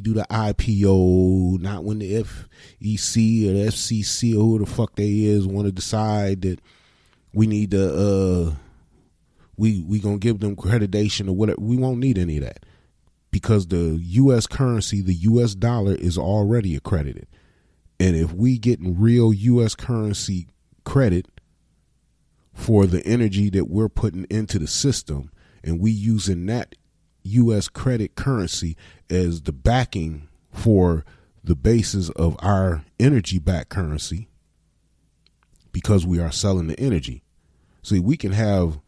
do the IPO, not when the FEC or the FCC or who the fuck they is want to decide that we need to, we gonna give them accreditation or whatever. We won't need any of that because the U.S. currency, the U.S. dollar, is already accredited. And if we getting real U.S. currency credit for the energy that we're putting into the system, and we using that U.S. credit currency as the backing for the basis of our energy-backed currency, because we are selling the energy. See, we can have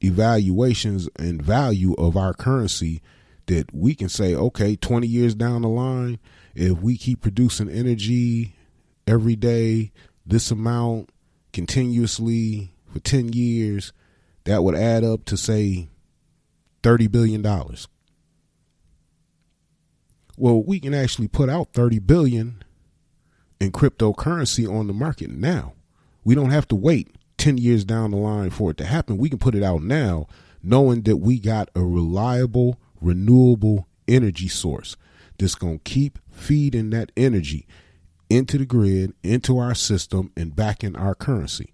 evaluations and value of our currency that we can say, okay, 20 years down the line, if we keep producing energy every day, this amount continuously for 10 years, that would add up to, say, $30 billion. Well, we can actually put out $30 billion in cryptocurrency on the market now. We don't have to wait 10 years down the line for it to happen. We can put it out now, knowing that we got a reliable, renewable energy source that's going to keep feeding that energy into the grid, into our system, and back in our currency.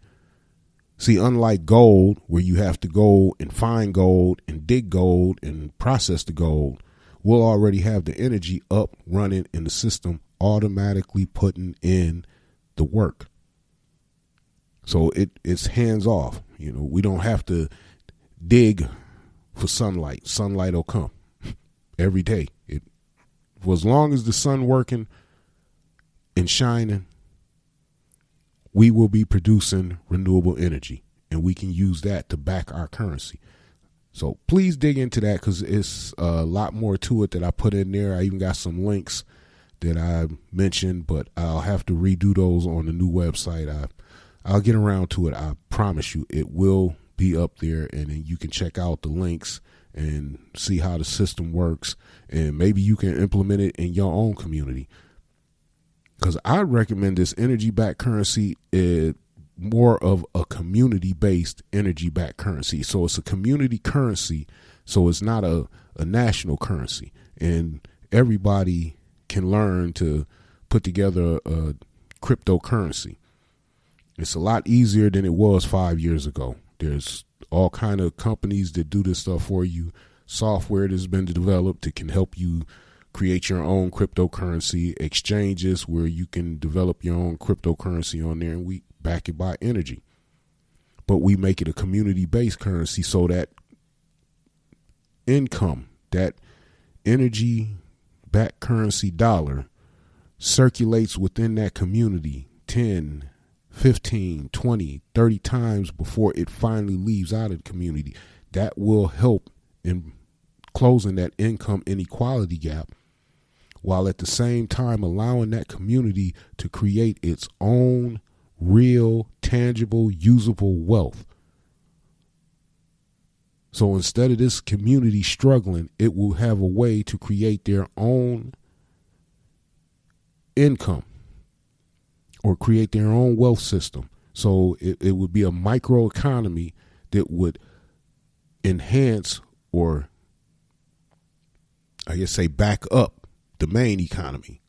See, unlike gold, where you have to go and find gold and dig gold and process the gold, we'll already have the energy up, running in the system, automatically putting in the work. So it's hands off. You know, we don't have to dig for sunlight. Sunlight will come every day. For as long as the sun working and shining, we will be producing renewable energy, and we can use that to back our currency. So please dig into that, because it's a lot more to it that I put in there. I even got some links that I mentioned, but I'll have to redo those on the new website. I'll get around to it. I promise you it will be up there, and then you can check out the links and see how the system works, and maybe you can implement it in your own community. Because I recommend this energy-backed currency is more of a community-based energy-backed currency. So it's a community currency, so it's not a national currency. And everybody can learn to put together a cryptocurrency. It's a lot easier than it was 5 years ago. There's all kind of companies that do this stuff for you, software that's been developed that can help you create your own cryptocurrency, exchanges where you can develop your own cryptocurrency on there, and we back it by energy. But we make it a community-based currency so that income, that energy-backed currency dollar, circulates within that community 10, 15, 20, 30 times before it finally leaves out of the community. That will help in closing that income inequality gap, while at the same time allowing that community to create its own real, tangible, usable wealth. So instead of this community struggling, it will have a way to create their own income or create their own wealth system. So it would be a microeconomy that would enhance, or I guess say back up, the main economy.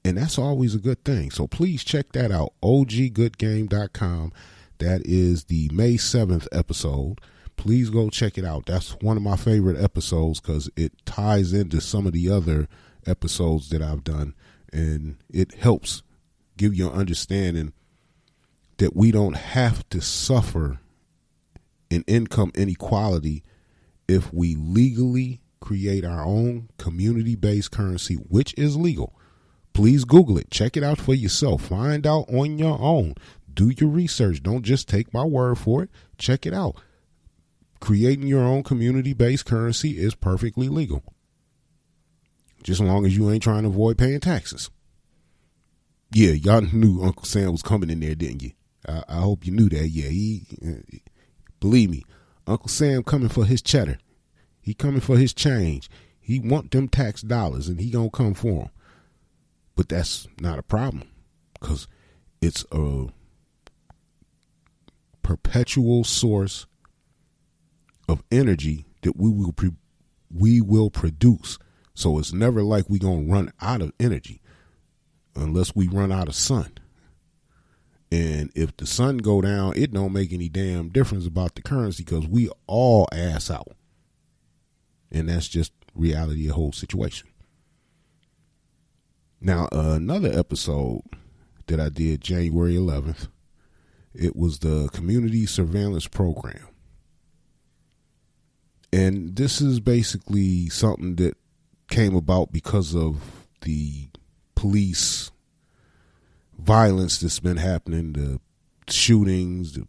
And that's always a good thing. So please check that out, oggoodgame.com. That is the May 7th episode. Please go check it out. That's one of my favorite episodes because it ties into some of the other episodes that I've done, and it helps give you an understanding that we don't have to suffer an income inequality if we legally create our own community-based currency, which is legal. Please Google it. Check it out for yourself. Find out on your own. Do your research. Don't just take my word for it. Check it out. Creating your own community-based currency is perfectly legal. Just as long as you ain't trying to avoid paying taxes. Yeah, y'all knew Uncle Sam was coming in there, didn't you? I hope you knew that. Yeah, believe me, Uncle Sam coming for his cheddar. He coming for his change. He want them tax dollars, and he gonna come for them. But that's not a problem, because it's a perpetual source of energy that we will produce So it's never like we gonna run out of energy unless we run out of sun. And if the sun go down, it don't make any damn difference about the currency because we all ass out. And that's just reality of the whole situation. Now, another episode that I did January 11th, it was the Community Surveillance Program. And this is basically something that came about because of the police violence that's been happening, the shootings, the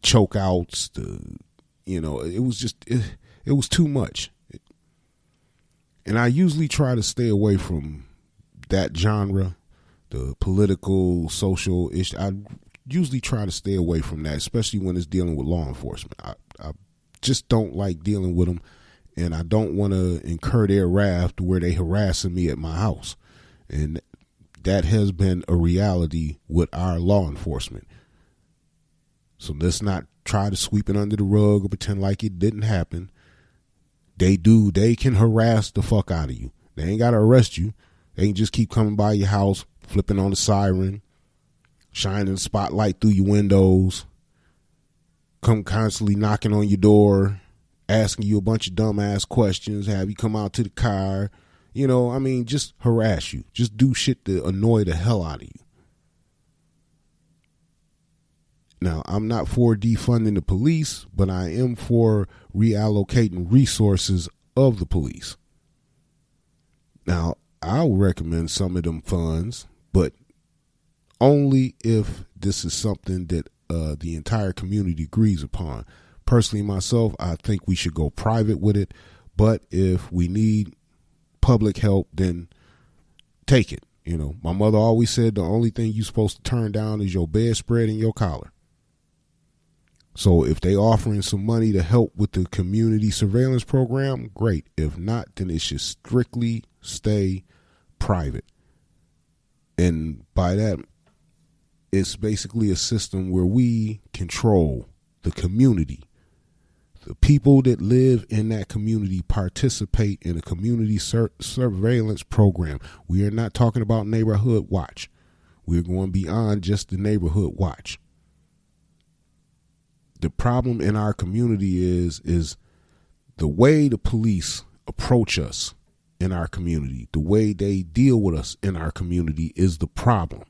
choke outs, it was just, it was too much. And I usually try to stay away from that genre, the political, social issue. I usually try to stay away from that, especially when it's dealing with law enforcement. I just don't like dealing with them, and I don't want to incur their wrath to where they harassing me at my house. And that has been a reality with our law enforcement. So let's not try to sweep it under the rug or pretend like it didn't happen. They can harass the fuck out of you. They ain't got to arrest you. They can just keep coming by your house, flipping on the siren, shining the spotlight through your windows, come constantly knocking on your door, asking you a bunch of dumbass questions, have you come out to the car, just harass you. Just do shit to annoy the hell out of you. Now, I'm not for defunding the police, but I am for reallocating resources of the police. Now, I'll recommend some of them funds, but only if this is something that the entire community agrees upon. Personally, myself, I think we should go private with it, but if we need public help, then take it. My mother always said the only thing you're supposed to turn down is your bedspread and your collar. So if they offering some money to help with the community surveillance program, great. If not, then it should strictly stay private. And by that, it's basically a system where we control the community. The people that live in that community participate in a community surveillance program. We are not talking about neighborhood watch. We're going beyond just the neighborhood watch. The problem in our community is the way the police approach us in our community, the way they deal with us in our community is the problem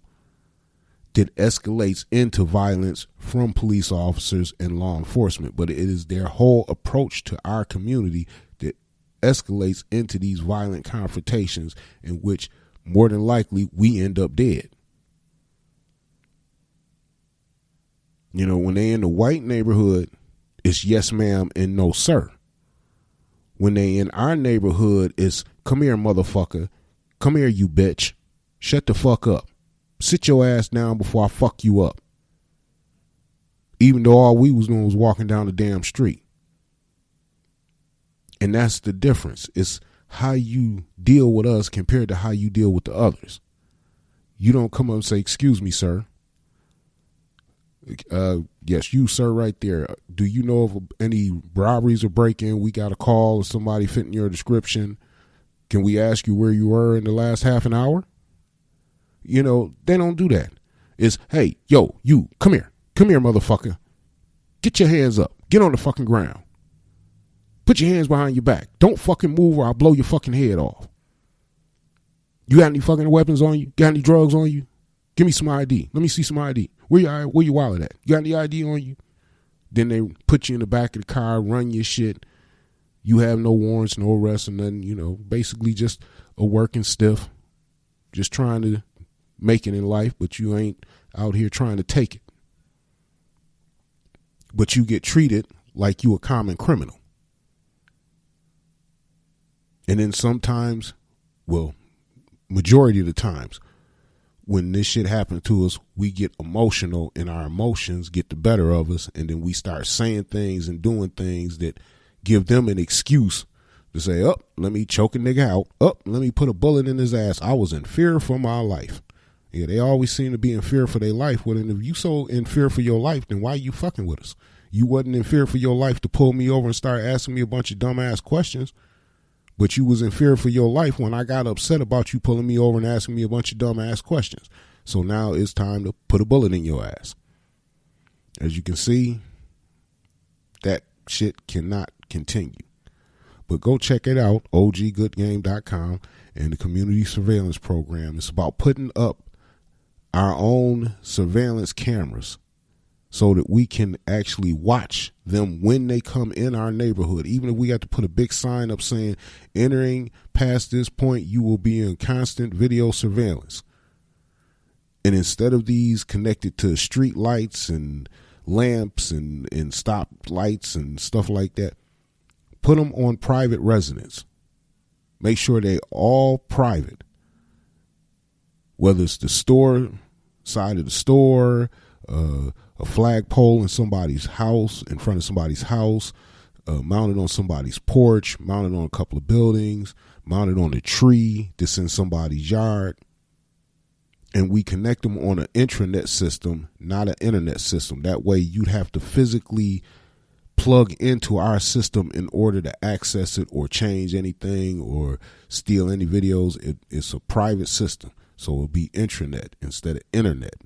that escalates into violence from police officers and law enforcement. But it is their whole approach to our community that escalates into these violent confrontations in which more than likely we end up dead. When they in the white neighborhood, it's yes ma'am and no sir. When they in our neighborhood, it's come here motherfucker, come here you bitch, shut the fuck up. Sit your ass down before I fuck you up. Even though all we was doing was walking down the damn street. And that's the difference. It's how you deal with us compared to how you deal with the others. You don't come up and say, excuse me, sir. Yes, you, sir, right there. Do you know of any robberies or break-in? We got a call of somebody fitting your description. Can we ask you where you were in the last half an hour? They don't do that. It's, hey, yo, you, come here, motherfucker. Get your hands up. Get on the fucking ground. Put your hands behind your back. Don't fucking move or I'll blow your fucking head off. You got any fucking weapons on you? Got any drugs on you? Give me some ID. Let me see some ID. Where you wallet at? You got any ID on you? Then they put you in the back of the car, run your shit. You have no warrants, no arrests, and then, basically just a working stiff. Just trying to make it in life, but you ain't out here trying to take it. But you get treated like you a common criminal. And then sometimes, well, majority of the times, when this shit happens to us, we get emotional and our emotions get the better of us. And then we start saying things and doing things that give them an excuse to say, oh, let me choke a nigga out. Oh, let me put a bullet in his ass. I was in fear for my life. Yeah, they always seem to be in fear for their life. Well, then if you so in fear for your life, then why are you fucking with us? You wasn't in fear for your life to pull me over and start asking me a bunch of dumbass questions. But you was in fear for your life when I got upset about you pulling me over and asking me a bunch of dumb ass questions. So now it's time to put a bullet in your ass. As you can see, that shit cannot continue. But go check it out, oggoodgame.com, and the community surveillance program. It's about putting up our own surveillance cameras so that we can actually watch them when they come in our neighborhood. Even if we have to put a big sign up saying, entering past this point, you will be in constant video surveillance. And instead of these connected to street lights and lamps and stop lights and stuff like that, put them on private residence. Make sure they all private. Whether it's the store, side of the store, a flagpole in somebody's house, in front of somebody's house, mounted on somebody's porch, mounted on a couple of buildings, mounted on a tree that's in somebody's yard. And we connect them on an intranet system, not an internet system. That way you'd have to physically plug into our system in order to access it or change anything or steal any videos. It's a private system. So it'll be intranet instead of internet.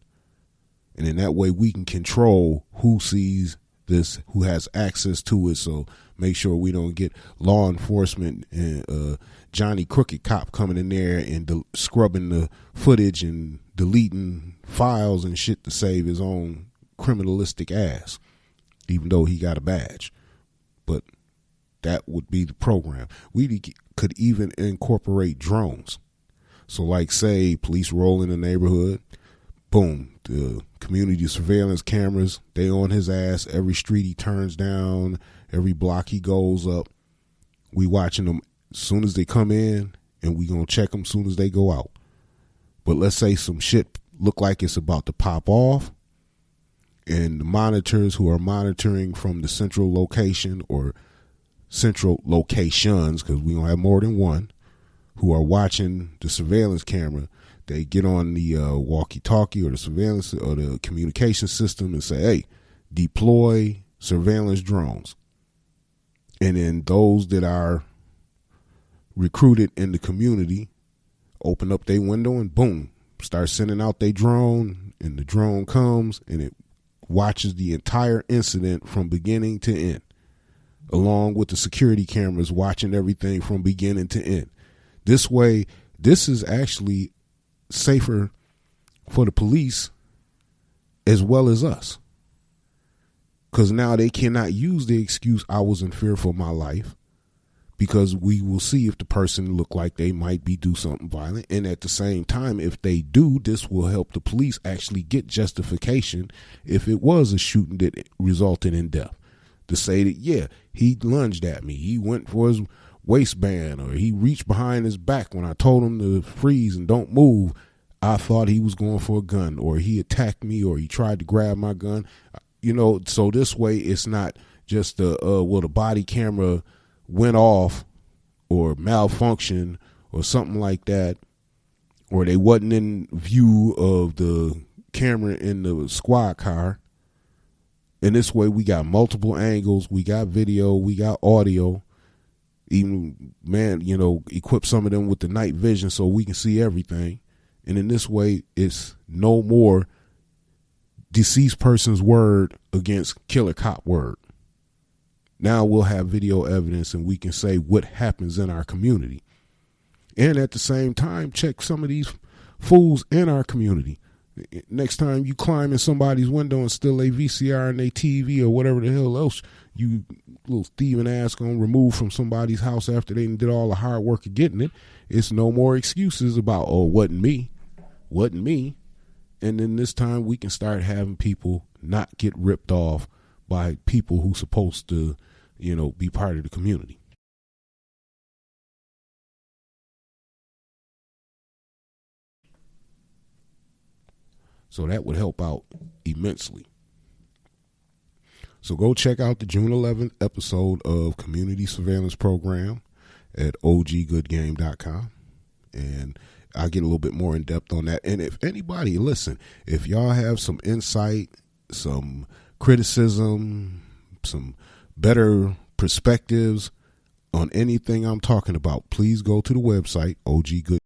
And in that way we can control who sees this, who has access to it. So make sure we don't get law enforcement and Johnny Crooked Cop coming in there and scrubbing the footage and deleting files and shit to save his own criminalistic ass, even though he got a badge. But that would be the program. We could even incorporate drones. So like say police roll in the neighborhood, boom, the community surveillance cameras, they on his ass. Every street he turns down, every block he goes up, we watching them as soon as they come in, and we gonna check them as soon as they go out. But let's say some shit look like it's about to pop off, and the monitors who are monitoring from the central location or central locations, because we gonna have more than one, who are watching the surveillance camera, they get on the walkie-talkie or the surveillance or the communication system and say, hey, deploy surveillance drones. And then those that are recruited in the community open up their window and boom, start sending out their drone, and the drone comes and it watches the entire incident from beginning to end, along with the security cameras watching everything from beginning to end. This way, this is actually safer for the police as well as us, because now they cannot use the excuse I was in fear for my life, because we will see if the person look like they might do something violent. And at the same time, if they do, this will help the police actually get justification if it was a shooting that resulted in death, to say that, yeah, he lunged at me, he went for his waistband, or he reached behind his back when I told him to freeze and don't move. I thought he was going for a gun, or he attacked me, or he tried to grab my gun. You know, so this way it's not just the body camera went off or malfunctioned or something like that, or they wasn't in view of the camera in the squad car. And this way we got multiple angles, we got video, we got audio. Even, man, you know, equip some of them with the night vision so we can see everything. And in this way, it's no more deceased person's word against killer cop word. Now we'll have video evidence and we can say what happens in our community. And at the same time, check some of these fools in our community. Next time you climb in somebody's window and steal a VCR and a TV or whatever the hell else you little thieving ass gonna remove from somebody's house after they did all the hard work of getting it, it's no more excuses about, oh, wasn't me. And then this time we can start having people not get ripped off by people who supposed to, you know, be part of the community. So that would help out immensely. So go check out the June 11th episode of Community Surveillance Program at oggoodgame.com. And I'll get a little bit more in depth on that. And if anybody, listen, if y'all have some insight, some criticism, some better perspectives on anything I'm talking about, please go to the website, OG Good.